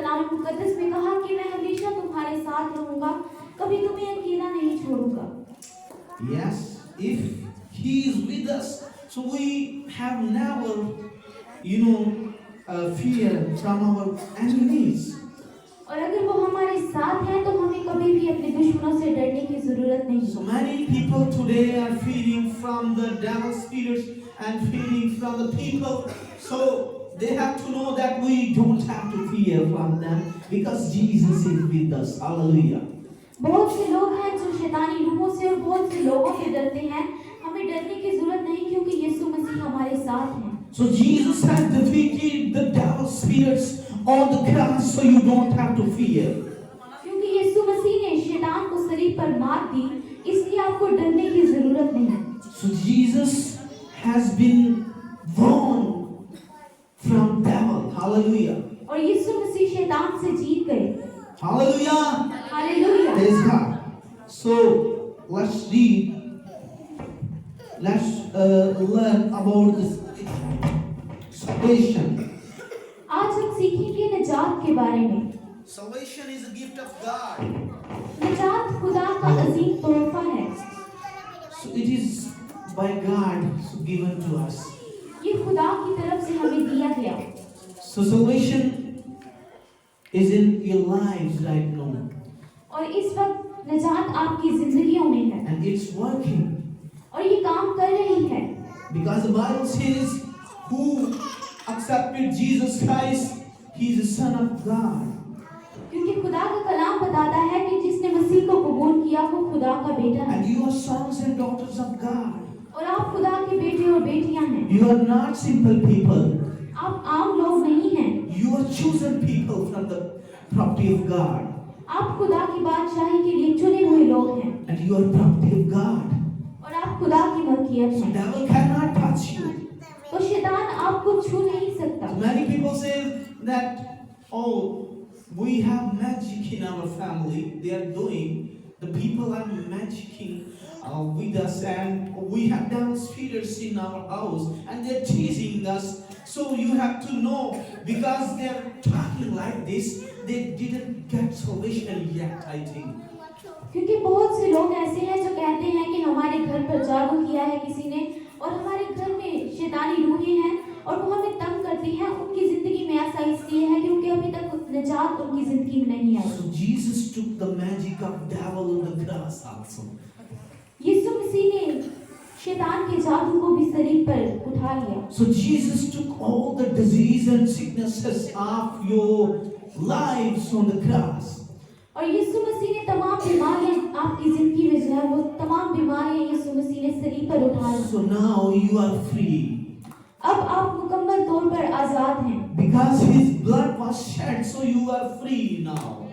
कलाम मुकद्दस में कहा कि मैं हमेशा तुम्हारे साथ रहूंगा, कभी तुम्हें अकेला नहीं छोड़ूंगा। Yes, if He is with us, so we have never, fear from our enemies. और अगर वो हमारे साथ हैं तो हमें कभी भी अपने दुश्मनों से डरने की जरूरत नहीं। So many people today are fearing from the devil's spirits and fearing from the people. So they have to know that we don't have to fear from them because Jesus is with us. Hallelujah. बहुत से लोग हैं जो शैतानी रूहों से और बहुत से लोगों से डरते हैं। हमें डरने की जरूरत नहीं क्योंकि यीशु मसीह हमारे साथ हैं। So Jesus has defeated the devil's spirits on the cross, so you don't have to fear. क्योंकि यीशु मसीह ने शैतान को सलीब पर मात दी, इसलिए आपको डरने की जरूरत नहीं। So Jesus has been won from devil. Hallelujah. और यीशु मसीह शैतान से जीत गए। Hallelujah. Hallelujah. Praise God. So let's read. Let's learn about this salvation. आज हम सीखेंगे नजात के बारे में। Salvation is a gift of God. नजात खुदा का अजीम तोहफा है। So it is by God given to us. ये खुदा की तरफ से हमें दिया गया। So salvation is in your lives right now. और इस वक्त नजात आपकी जिंदगियों में है। And it's working. और ये काम कर रही है। Because the Bible says, who accepted Jesus Christ, he is the Son of God. क्योंकि खुदा का कलाम बताता है कि जिसने मसीह को कबूल किया वो खुदा का बेटा है। And you are sons and daughters of God. और आप खुदा के बेटे और बेटियां हैं। You are not simple people. आप आम लोग नहीं हैं। You are chosen people from the property of God. आप खुदा की बादशाही के लिए चुने हुए लोग हैं। And you are property of God. और आप खुदा की मलकियत So हैं। devil cannot touch you. तो शैतान आपको छू नहीं सकता। So many people say that, oh, we have magic in our family. They are doing. The people are magicking with us, and we have dance spirits in our house, and they're teasing us. So you have to know, because they're talking like this, they didn't get salvation yet, I think. क्योंकि बहुत से लोग ऐसे हैं जो कहते हैं कि हमारे घर पर जादू किया है किसी ने और हमारे घर में शैतानी रूहें हैं और वो हमें तंग करती हैं। उनकी जिंदगी में ऐसा इसलिए है क्योंकि अभी तक निजात उनकी जिंदगी में नहीं आई। So Jesus took the magic of devil on the cross also. यीशु मसीह ने शैतान के जादू को भी सलीब पर उठा लिया। So Jesus took all the disease and sicknesses of your lives on the cross. और यीशु मसीह ने तमाम बीमारियां आपकी जिंदगी में जो है वो तमाम बीमारियां यीशु मसीह ने सलीब पर उठा ली। So now you are free. अब आप मुकम्मल तौर पर आजाद हैं। Because His blood was shed, so you are free now.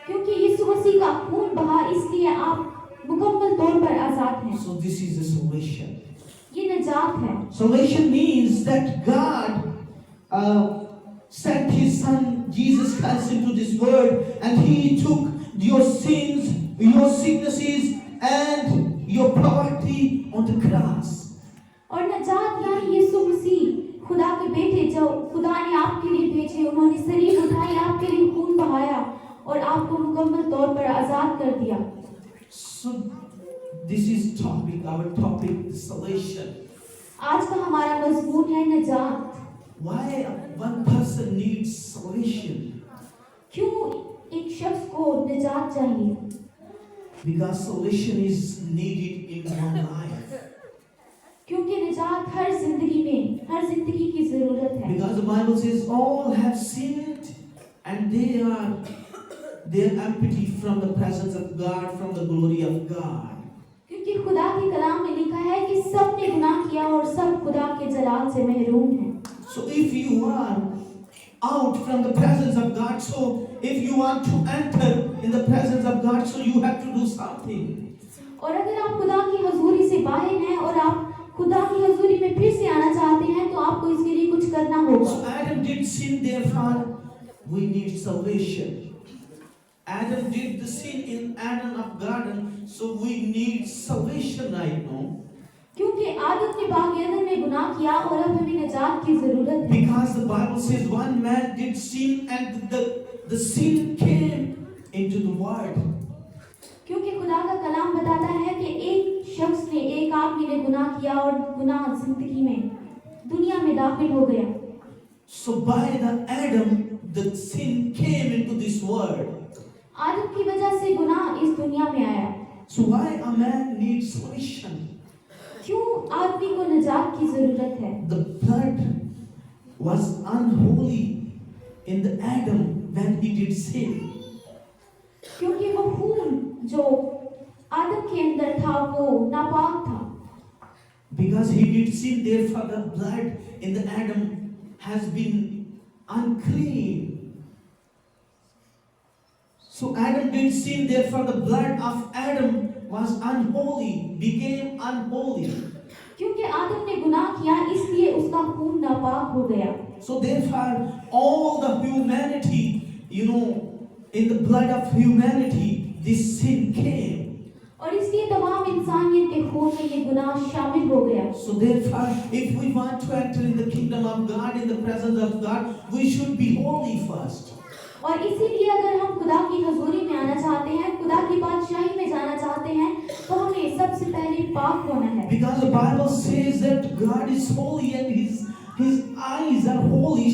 क्योंकि यीशु मसीह का खून बहा इसलिए आप मुकम्मल तौर पर आजाद हैं। So this is the salvation. ये नजात है। Salvation means that God sent His Son Jesus Christ into this world, and He took your sins, your sicknesses, and your poverty on the cross. और नजात यानी यीशु मसीह खुदा के बेटे जो खुदा ने आपके लिए भेजे, उन्होंने सलीब उठाई, आपके लिए खून बहाया और आपको मुकम्मल तौर पर आजाद कर दिया। So this is our topic, salvation. आज का हमारा मजमून है नजात। Why one person needs salvation? क्यों एक शख्स को नजात चाहिए? Because salvation is needed in one life. क्योंकि निजात हर जिंदगी की जरूरत है। Because the Bible says all have sinned and they are empty from the presence of God, from the glory of God. क्योंकि खुदा के कलाम में लिखा है कि सब ने गुनाह किया और सब खुदा के जलाल से महरूम हैं। So if you are out from the presence of God, so if you want to enter in the presence of God, so you have to do something. और अगर आप खुदा की हजूरी से बाहर हैं और आप खुदा की हजूरी में फिर से आना चाहते हैं तो आपको इसके लिए कुछ करना होगा। So Adam did sin, therefore we need salvation. Adam did the sin in Adam of garden, so we need salvation right now. क्योंकि आदम ने बाग एदन में गुनाह किया और अब हमें निजात की जरूरत है। Because the Bible says one man did sin and the sin came into the world. क्योंकि खुदा का कलाम बताता है कि एक शख्स ने, एक आदमी ने गुनाह किया और गुनाह जिंदगी में, दुनिया में दाखिल हो गया। So by the Adam, the sin came into this world. आदम की वजह से गुनाह इस दुनिया में आया। So why a man needs salvation? क्यों आदमी को निजात की जरूरत है? The blood was unholy in the Adam when he did sin. क्योंकि वो खून जो आदम के अंदर था वो नापाक था। Because he did sin, therefore the blood in the Adam has been unclean. So Adam did sin, therefore the blood of Adam was unholy, became unholy. क्योंकि आदम ने गुनाह किया इसलिए उसका खून नापाक हो गया। So therefore all the humanity, in the blood of humanity, this sin came. और इसलिए तमाम इंसानियत के खून में ये गुनाह शामिल हो गया। So therefore, if we want to enter in the kingdom of God, in the presence of God, we should be holy first. और इसीलिए अगर हम खुदा की हजूरी में आना चाहते हैं, खुदा की बादशाही में जाना चाहते हैं, तो हमें सबसे पहले पाक होना है। Because the Bible says that God is holy and His eyes are holy.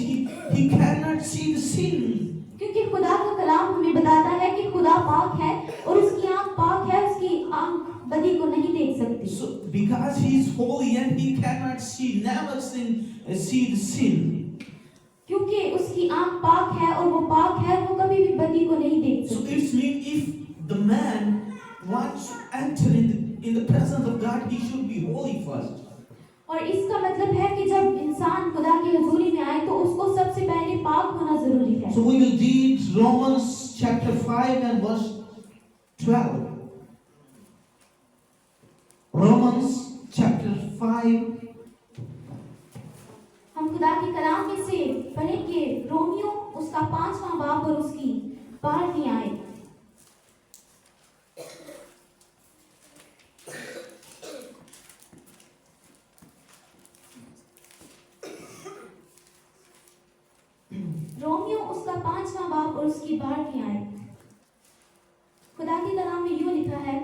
He cannot see the sin. क्योंकि खुदा का कलाम हमें बताता है कि खुदा पाक है और उसकी आंख पाक है, उसकी आंख बदी को नहीं देख सकती। So because He is holy and He cannot never see the sin. क्योंकि उसकी आंख पाक है और वो पाक है, वो कभी भी बदी को नहीं देख So सकती। it means if the man wants to enter in the presence of God, he should be holy first. और इसका मतलब है कि जब इंसान खुदा की हजूरी में आए तो उसको सबसे पहले पाक होना जरूरी है। So we will read Romans chapter 5 and verse 12. Romans chapter 5. हम खुदा के कलाम में से पढ़ेंगे रोमियो उसका 5वां बाब और उसकी 12वीं आयत। रोमियो उसका 5वां बाब और उसकी 12वीं आयत। खुदा के कलाम में यूं लिखा है,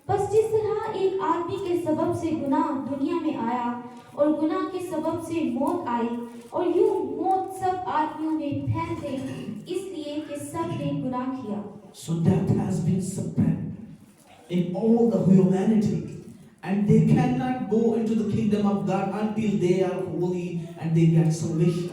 बस जिस तरह एक आदमी के सबब से गुनाह दुनिया में आया और गुनाह के सबब से मौत आई और यूं मौत सब आदमियों में फैल गई इसलिए कि सब ने गुनाह किया। So death has been spread in all the humanity, and they cannot go into the kingdom of God until they are holy and they get salvation.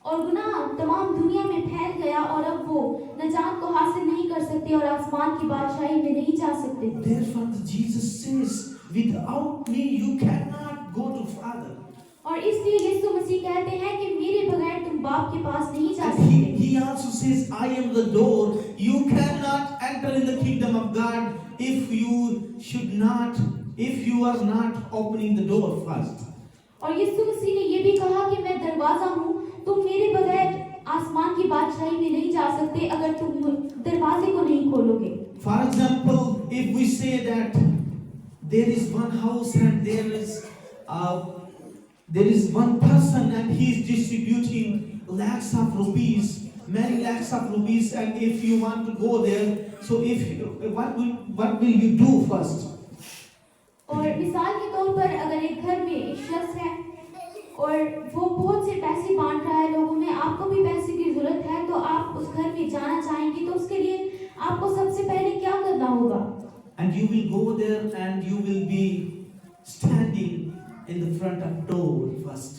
और गुनाह तमाम दुनिया में फैल गया और अब वो निजात को हासिल नहीं कर सकते और आसमान की बादशाही में नहीं जा सकते। Therefore Jesus says, without me you cannot go to Father. और इसलिए यीशु मसीह कहते हैं कि मेरे बगैर तुम बाप के पास नहीं जा And सकते। he also says, I am the door. You cannot enter in the kingdom of God if you are not opening the door first. और यीशु मसीह ने ये भी कहा कि मैं दरवाजा हूँ, तुम मेरे बगैर आसमान की बादशाही में नहीं जा सकते अगर तुम दरवाजे को नहीं खोलोगे। For example, if we say that there is one house and there is one person and he is distributing lakhs of rupees, many lakhs of rupees, and if you want to go there, so what will you do first? और मिसाल के तौर पर अगर एक घर में एक शख्स है और वो बहुत से पैसे बांट रहा है लोगों में, आपको भी पैसे की जरूरत है, तो आप उस घर में जाना चाहेंगे तो उसके लिए आपको सबसे पहले क्या करना होगा? And you will go there and you will be standing in the front of door first.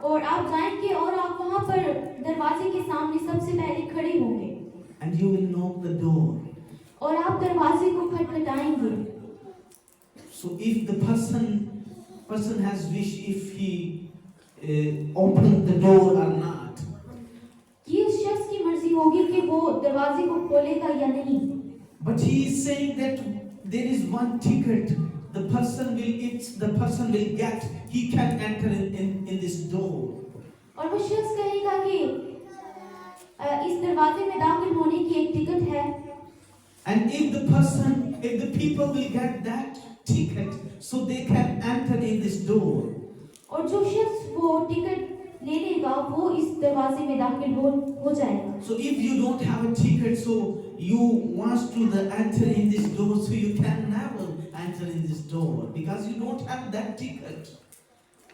और आप जाएंगे और आप वहां पर दरवाजे के सामने सबसे पहले खड़े होंगे। And you will knock the door. और आप दरवाजे को खटखटाएंगे। So if the person has wish if he open the door or not. ये उस शख्स की मर्जी होगी कि वो दरवाजे को खोलेगा या नहीं। But he is saying that there is one ticket. The person will get. He can enter in this door. और वो शख्स कहेगा कि इस दरवाजे में दाखिल होने की एक टिकट है। And if the people will get that ticket so they can enter in this door. और जो शख्स वो टिकट ले लेगा वो इस दरवाजे में दाखिल हो जाएगा। So if you don't have a ticket, so you want to enter in this door, so you can never enter in this door because you don't have that ticket.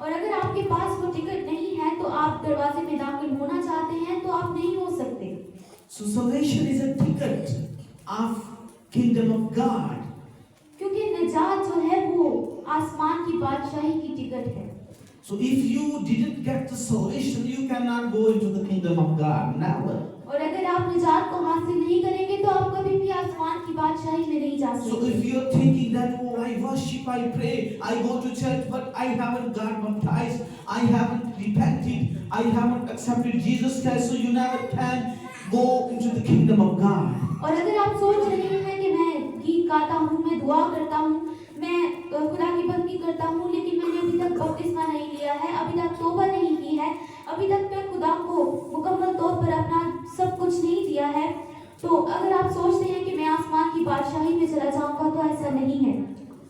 और अगर आपके पास वो टिकट नहीं है तो आप दरवाजे में दाखिल होना चाहते हैं तो आप नहीं हो सकते। So salvation is a ticket of kingdom of God. क्योंकि निजात जो है वो आसमान की बादशाही की टिकट है। So if you didn't get the salvation, you cannot go into the kingdom of God. Never. और अगर आप निजात को हासिल नहीं करेंगे तो आप कभी भी आसमान की बादशाही में नहीं जा So सकते। if you are thinking that, oh, I worship, I pray, I go to church, but I haven't got baptized, I haven't repented, I haven't accepted Jesus Christ, so you never can go into the kingdom of God. और अगर आप सोच रहे हैं कि मैं गीत गाता हूँ, मैं दुआ करता हूँ, मैं खुदा की बंदगी करता हूँ, लेकिन मैंने अभी तक बपतिस्मा नहीं लिया है, अभी तक तौबा नहीं की है, अभी तक मैं खुदा को मुकम्मल तौर पर अपना सब कुछ नहीं दिया है, तो अगर आप सोचते हैं कि मैं आसमान की बादशाही में चला जाऊंगा तो ऐसा नहीं है।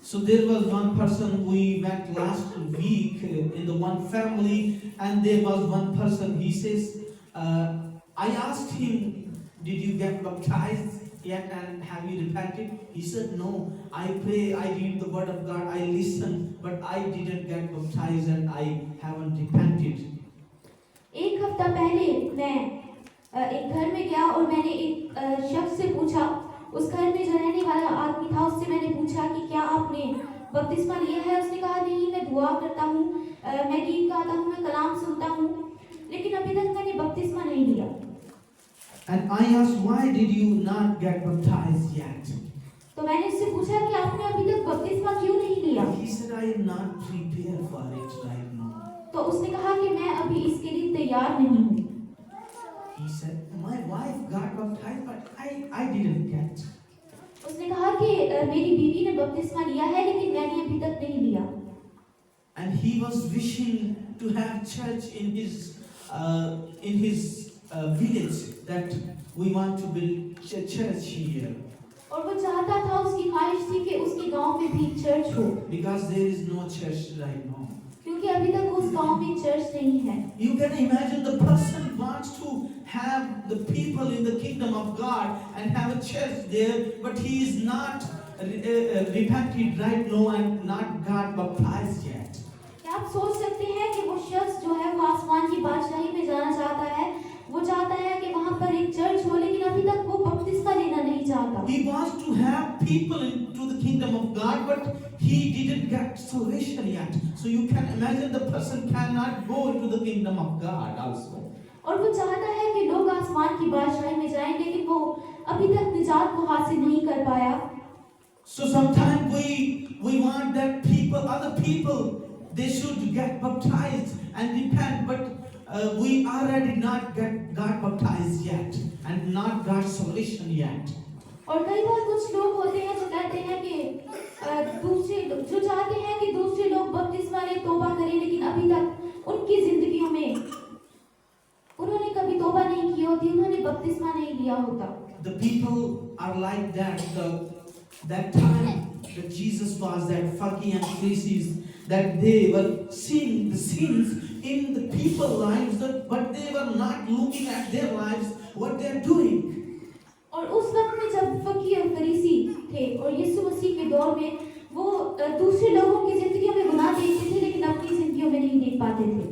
So there was one person, we went last week in the one family, and there was one person, he says, I asked him, did you get baptized yet and have you repented? He said, no, I pray, I read the word of God, I listen, but I didn't get baptized and I haven't repented. एक हफ्ता पहले मैं एक घर में गया और मैंने एक शख्स से पूछा, उस घर में जो रहने वाला आदमी था उससे मैंने पूछा कि क्या आपने बपतिस्मा लिया है? उसने कहा नहीं, मैं दुआ करता हूँ, मैं गीत गाता हूँ, मैं कलाम सुनता हूँ, लेकिन अभी तक मैंने बपतिस्मा नहीं लिया। And I asked, why did you not get baptized yet? तो मैंने उससे पूछा कि आपने अभी तक बपतिस्मा क्यों नहीं लिया? He said, I am not prepared for it right now. तो उसने कहा कि मैं अभी इसके लिए तैयार नहीं हूँ। He said, my wife got baptized, but I didn't get. उसने कहा कि मेरी बीवी ने बपतिस्मा लिया है लेकिन मैंने अभी तक नहीं लिया। And he was wishing to have church in his village, that we want to build church here. और वो चाहता था, उसकी ख्वाहिश थी कि उसके गांव में भी चर्च हो, Because there is no church right now. क्योंकि अभी तक उस गांव में चर्च नहीं है। You can imagine the person wants to have the people in the kingdom of God and have a church there, but he is not repented right now and not got baptized yet. क्या आप सोच सकते हैं कि वो शख्स जो है वो आसमान की बादशाही में जाना चाहता है, वो चाहता है कि वहाँ पर एक चर्च हो, लेकिन अभी तक वो बपतिस्मा लेना नहीं चाहता। He wants to have people into the kingdom of God, but he didn't get salvation yet. So you can imagine the person cannot go into the kingdom of God also. और वो चाहता है कि लोग आसमान की बादशाही में जाएं, लेकिन वो अभी तक निजात को हासिल नहीं कर पाया। So sometimes we want that other people, they should get baptized and repent, but we already not got baptized yet and not got salvation yet. और कई बार कुछ लोग होते हैं जो कहते हैं कि जो चाहते हैं कि दूसरे लोग बपतिस्मा ले, तौबा करें, लेकिन अभी तक उनकी जिंदगियों में उन्होंने कभी तौबा नहीं की होती, उन्होंने बपतिस्मा नहीं लिया होता। The people are like that. That time that Jesus was, that Pharisees and Pharisees, that they were seeing the sins in the people's lives, but they were not looking at their lives, what they are doing. और उस वक्त में जब फकी और फरीसी थे और यीशु मसीह के दौर में, वो दूसरे लोगों की जिंदगियों में गुनाह देखते थे लेकिन अपनी जिंदगियों में नहीं देख पाते थे।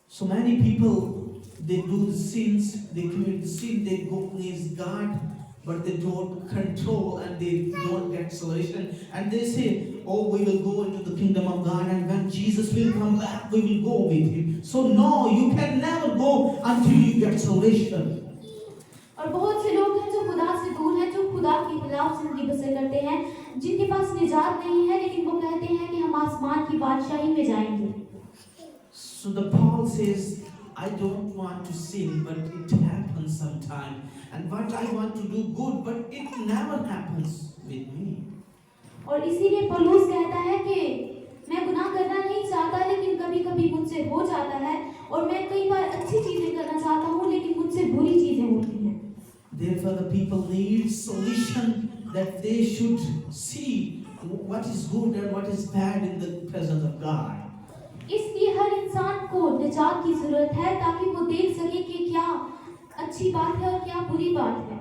So many people, they do the sins, they commit the sin, they go against God, but they don't control and they don't get salvation. And they say, oh, we will go into the kingdom of God, and when Jesus will come back, we will go with him. So no, you can never go until you get salvation. और बहुत से लोग हैं जो खुदा से दूर हैं, जो खुदा के खिलाफ जिंदगी बसर करते हैं, जिनके पास निजात नहीं है, लेकिन वो कहते हैं कि हम आसमान की बादशाही में जाएंगे। So the Paul says, I don't want to sin, but it happens sometime. And what I want to do good, but it never happens with me. और इसीलिए पौलुस कहता है कि मैं गुनाह करना नहीं चाहता, लेकिन कभी-कभी मुझसे हो जाता है, और मैं कई बार अच्छी चीजें करना चाहता हूँ, लेकिन मुझसे बुरी चीजें होती हैं। Therefore, the people need solution, that they should see what is good and what is bad in the presence of God. इसलिए हर इंसान को निजात की जरूरत है ताकि वो देख सके कि क्या अच्छी बात है और क्या बुरी बात है।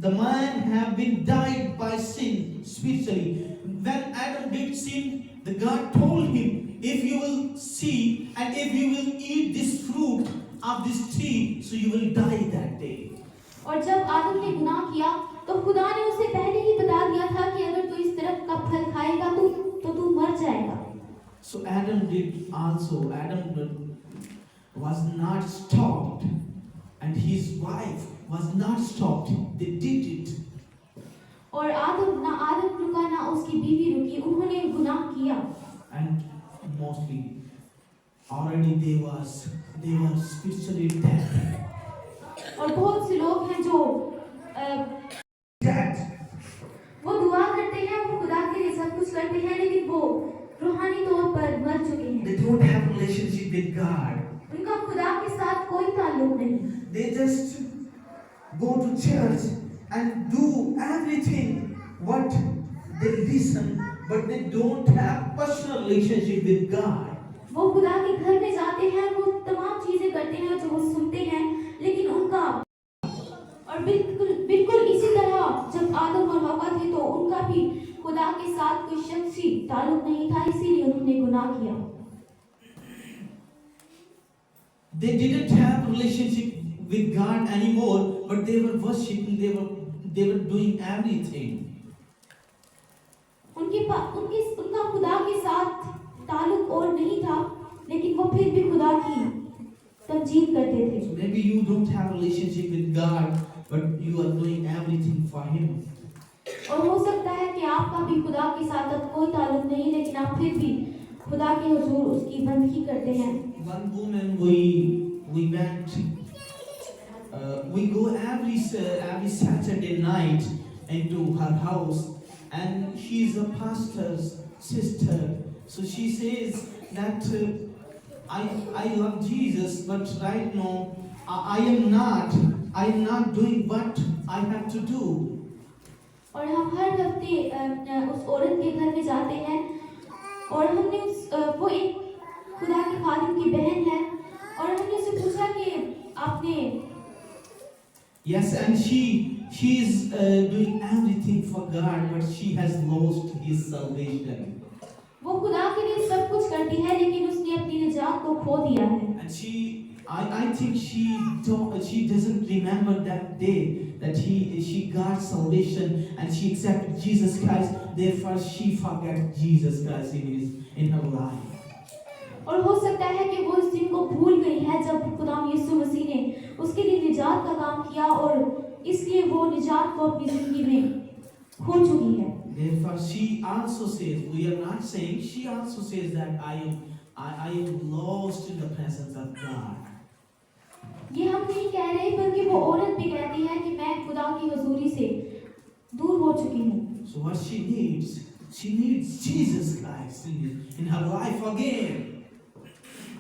The man have been died by sin spiritually. When Adam did sin, the God told him, if you will see and if you will eat this fruit of this tree, so you will die that day. और जब आदम ने गुनाह किया तो खुदा ने उसे पहले ही बता दिया था कि अगर तू इस तरफ का फल खाएगा तो तू मर जाएगा। So Adam did also. Adam was not stopped, and his wife was not stopped. They did it. और आदम रुका ना उसकी बीवी रुकी, उन्होंने गुनाह किया। And mostly, already they were spiritually dead. और बहुत से लोग हैं जो Dead. वो दुआ करते हैं, वो खुदा के लिए सब कुछ करते हैं, लेकिन वो रूहानी तौर पर मर चुके हैं। They don't have relationship with God. उनका खुदा के साथ कोई ताल्लुक नहीं। They just go to church and do everything what they listen, but they don't have personal relationship with God. वो खुदा के घर में जाते हैं, वो तमाम चीजें करते हैं जो वो सुनते हैं, लेकिन उनका और बिल्कुल इसी तरह जब आदम और हवा थे तो उनका भी खुदा के साथ कोई शख्सी ताल्लुक नहीं था, इसीलिए उन्होंने गुनाह किया। They didn't have relationship with God anymore, but they were worshiping. They were doing everything. उनका खुदा के साथ ताल्लुक और नहीं था, लेकिन वो फिर भी खुदा की तमजीद करते थे। So maybe you don't have relationship with God, but you are doing everything for Him. और हो सकता है कि आपका भी खुदा के साथ अब कोई ताल्लुक नहीं, लेकिन आप फिर भी खुदा के हुजूर उसकी बंदगी करते हैं। One woman we went. We go every Saturday night into her house, and she is a pastor's sister. So she says that I love Jesus, but right now I am not doing what I have to do. और हम हर हफ्ते उस औरत के घर में जाते हैं और हमने वो एक खुदा के खादिम की बहन है और हमने उससे पूछा कि आपने Yes, and she is doing everything for God, but she has lost His salvation. वो खुदा के लिए सब कुछ करती है, लेकिन उसने अपनी निजात को खो दिया है। And I think she doesn't remember that day that she got salvation and she accepted Jesus Christ. Therefore, she forgot Jesus Christ in her life. और हो सकता है कि वो इस दिन को भूल गई है जब खुदाम यीशु मसीह ने उसके लिए निजात का काम किया और इसलिए वो निजात को अपनी जिंदगी में खो चुकी है। Therefore, she also says, we are not saying, she also says that I am lost in the presence of God. ये हम नहीं कह रहे, बल्कि वो औरत भी कहती है कि मैं खुदा की हुजूरी से दूर हो चुकी हूँ। So what she needs Jesus Christ in her life again.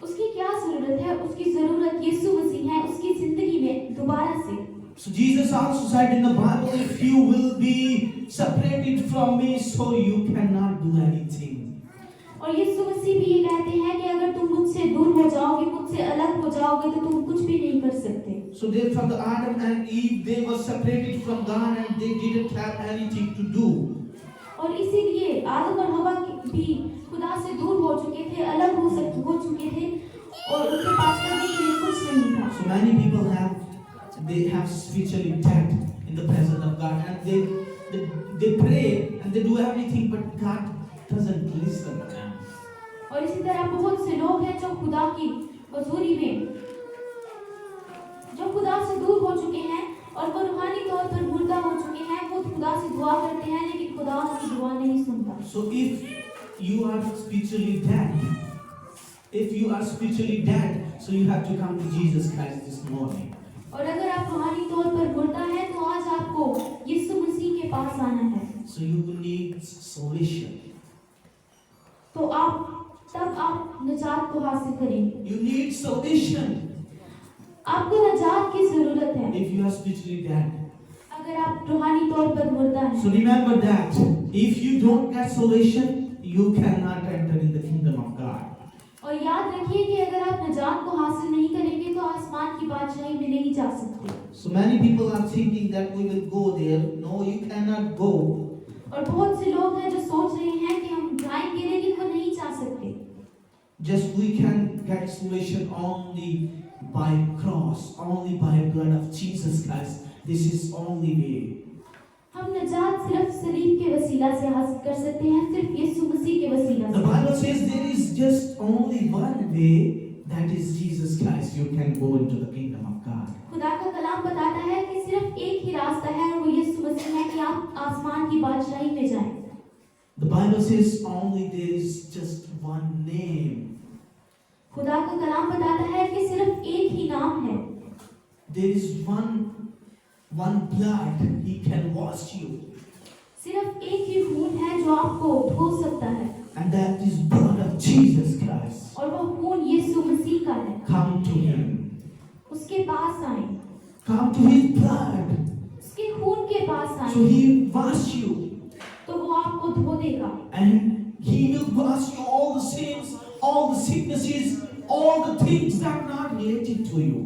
उसकी क्या जरूरत है? उसकी जरूरत यीशु मसीह है उसकी जिंदगी में दोबारा से। So Jesus also said in the Bible, if you will be separated from me, so you cannot do anything. और यीशु मसीह भी ये कहते हैं कि अगर तुम मुझसे दूर हो जाओगे, मुझसे अलग हो जाओगे, तो तुम कुछ भी नहीं कर सकते। So therefore, the Adam and Eve, they were separated from God and they didn't have anything to do. और इसीलिए आदम और हवा भी खुदा से दूर हो चुके थे, अलग हो चुके थे और उनके पास करने के लिए कुछ नहीं था। So many people have spiritually dead in the presence of God, and they pray and they do everything, but God doesn't listen to them. और इसी तरह बहुत से लोग हैं जो खुदा की हुजूरी में जो खुदा से दूर हो चुके हैं और वो रूहानी तौर पर मुर्दा हो चुके हैं। वो खुदा से दुआ करते हैं, लेकिन खुदा उनकी दुआ नहीं सुनता। So if you are spiritually dead, so you have to come to Jesus Christ this morning. और अगर आप रूहानी तौर पर मुर्दा हैं, तो आज आपको यीशु मसीह के पास आना है। So you need salvation. तो तब आप निजात को हासिल करेंगे। You need salvation. आपको निजात की जरूरत है। If you are spiritually dead. अगर अगर आप रूहानी तौर पर मुर्दा हैं, So remember that if you don't get salvation, you cannot enter in the kingdom of God. और याद रखिए कि अगर आप निजात को हासिल नहीं करेंगे तो आसमान की बादशाही में नहीं जा सकते। So many people are thinking that we will go there. No, you cannot go. और बहुत से लोग हैं जो सोच रहे हैं कि हम जाएंगे लेकिन वो नहीं जा सकते। Just we can get salvation only by cross, only by blood of Jesus Christ. This is only way. हम निजात सिर्फ सलीब के वसीला से हासिल कर सकते हैं, सिर्फ यीशु मसीह के वसीला The से। Bible says there is just only one way, that is Jesus Christ. You can go into the kingdom of God. खुदा का कलाम बताता है कि सिर्फ एक ही रास्ता है और वो यीशु मसीह है कि आप आसमान की बादशाही में जाएं। The Bible says only there is just one name. खुदा का कलाम बताता है कि सिर्फ एक ही नाम है। There is one blood. He can wash you. सिर्फ एक ही खून है जो आपको धो सकता है And that is blood of Jesus Christ. और वो खून यीशु मसीह का है। Come to Him. उसके पास आए, Come to His blood. उसके खून के पास So आए He wash you. तो वो आपको धो देगा And He will wash you all the sins, all the sicknesses, all the things that are not related to you.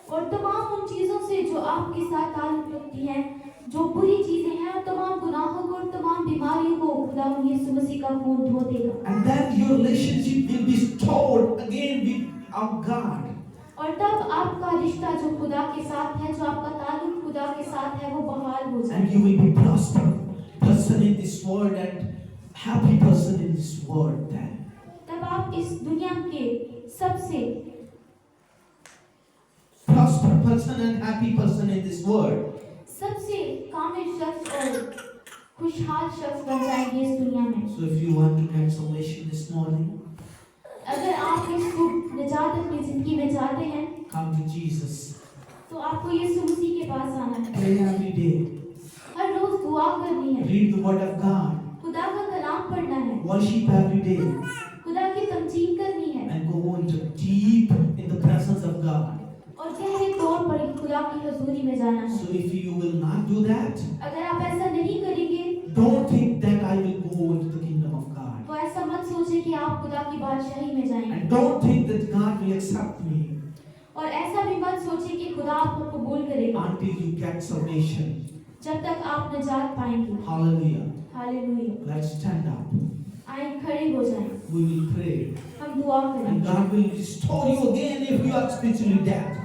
और तमाम उन चीजों से जो आपके साथ ताल्लुक रखती हैं, जो बुरी चीजें हैं, और तमाम गुनाहों को और तमाम बीमारियों को खुदा यीशु मसीह का खून धो देगा। And then your relationship will be restored again with our God. और तब आपका रिश्ता जो खुदा के साथ है, जो आपका ताल्लुक खुदा के साथ है, वो बहाल हो And जाएगा। you will be prosperous person in this world and happy person in this world then. तब आप इस दुनिया के सबसे Prosperous person and happy person in this world. सबसे कामिल शख्स और खुशहाल शख्स बन जाएंगे इस दुनिया में। So if you want to get salvation this morning, अगर आप इस निजात अपनी जिंदगी में चाहते हैं come to Jesus. तो आपको यीशु मसीह के पास आना है। Pray every day. हर रोज दुआ करनी है, Read the word of God. खुदा का कलाम पढ़ना है, Worship every day. खुदा की तमजीद करनी है And go into deep in the presence of God. और गहरे तौर पर खुदा की हजूरी में जाना है। So if you will not do that, अगर आप ऐसा नहीं करेंगे don't think that I will go into the kingdom of God. तो ऐसा मत सोचे कि आप खुदा की बादशाही में जाएंगे, And don't think that God will accept me और ऐसा भी मत सोचे कि खुदा आपको कबूल करेगा until you get salvation. जब तक आप निजात पाएंगे। Hallelujah. Hallelujah. Let's stand up. आए खड़े हो जाएं, We will pray. हम दुआ And करें God will restore you again if you are spiritually dead.